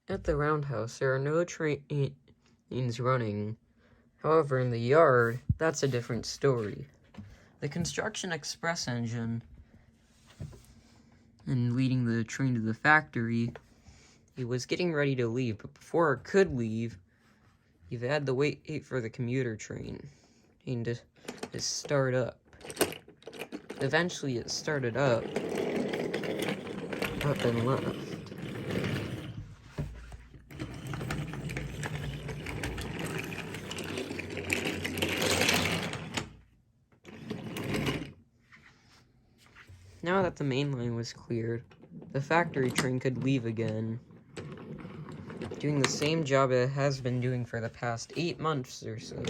At the roundhouse, there are no trains running. However, in the yard, that's a different story. The construction express engine and leading the train to the factory, he was getting ready to leave, but before it could leave, he had to wait for the commuter train to start up. Eventually, it started up and left. Now that the main line was cleared, the factory train could leave again, doing the same job it has been doing for the past 8 months or so.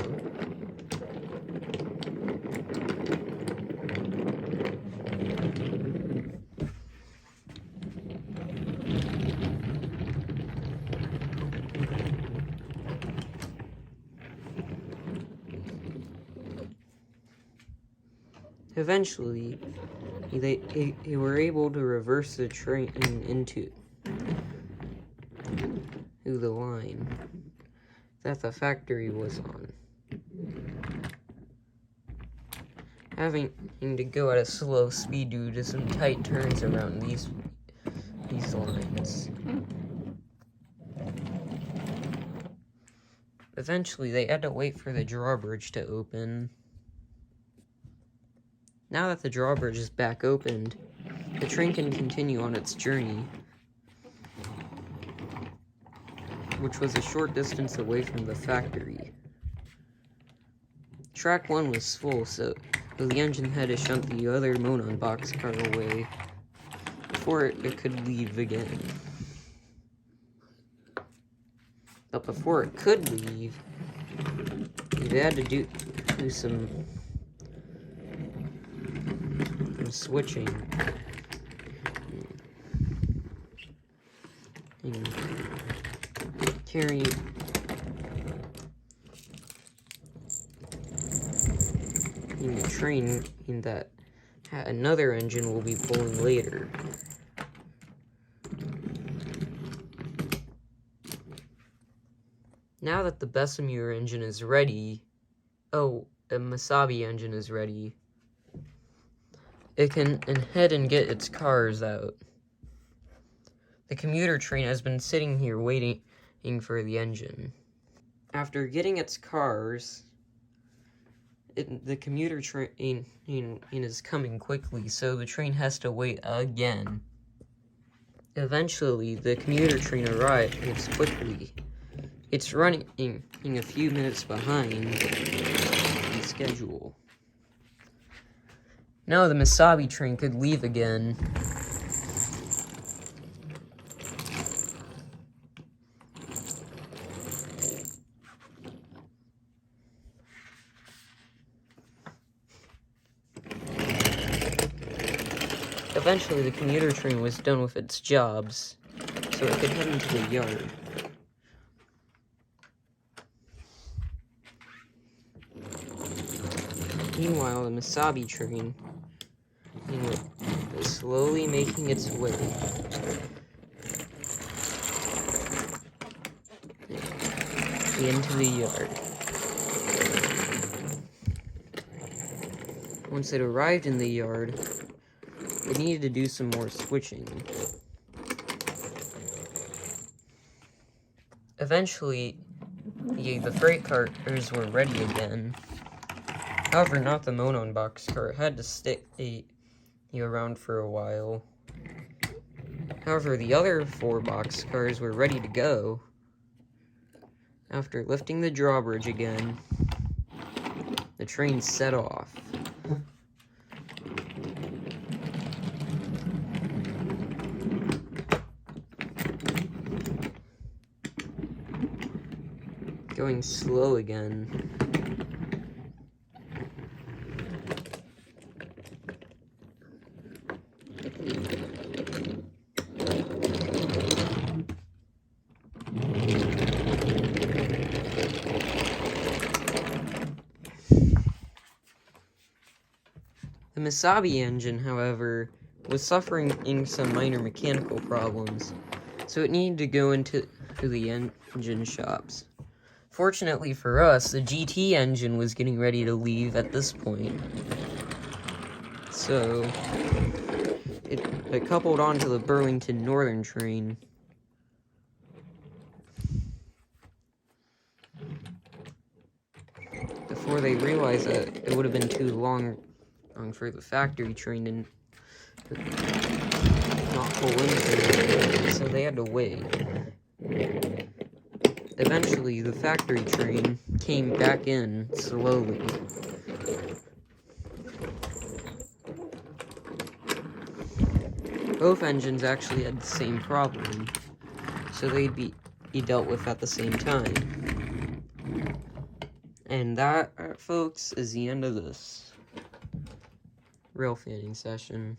Eventually, they were able to reverse the train into the line that the factory was on, having to go at a slow speed due to some tight turns around these lines. Eventually, they had to wait for the drawbridge to open. Now that the drawbridge is back opened, the train can continue on its journey, which was a short distance away from the factory. Track 1 was full, so the engine had to shunt the other Monon boxcar away before it could leave again. But before it could leave, they had to do some switching and carrying the train in that another engine will be pulling later. Now that the Bessemer engine is ready, a Misabi engine is ready, it can head and get its cars out. The commuter train has been sitting here waiting for the engine. After getting its cars, the commuter train is coming quickly, so the train has to wait again. Eventually, the commuter train arrives quickly. It's running a few minutes behind the schedule. Now the Misabi train could leave again. Eventually, the commuter train was done with its jobs, so it could head into the yard. Meanwhile, the Misabi train is slowly making its way into the yard. Once it arrived in the yard, it needed to do some more switching. Eventually, the freight cars were ready again. However, not the Monon boxcar. It had to stay around for a while. However, the other 4 boxcars were ready to go. After lifting the drawbridge again, the train set off. Going slow again. The Misabi engine, however, was suffering some minor mechanical problems, So it needed to go into the engine shops. Fortunately for us, the GT engine was getting ready to leave at this point. So it coupled onto the Burlington Northern train. Before they realized that it would have been too long for the factory train to not pull into, so they had to wait. Eventually, the factory train came back in slowly. Both engines actually had the same problem, so they'd be dealt with at the same time. And that, folks, is the end of this rail fanning session.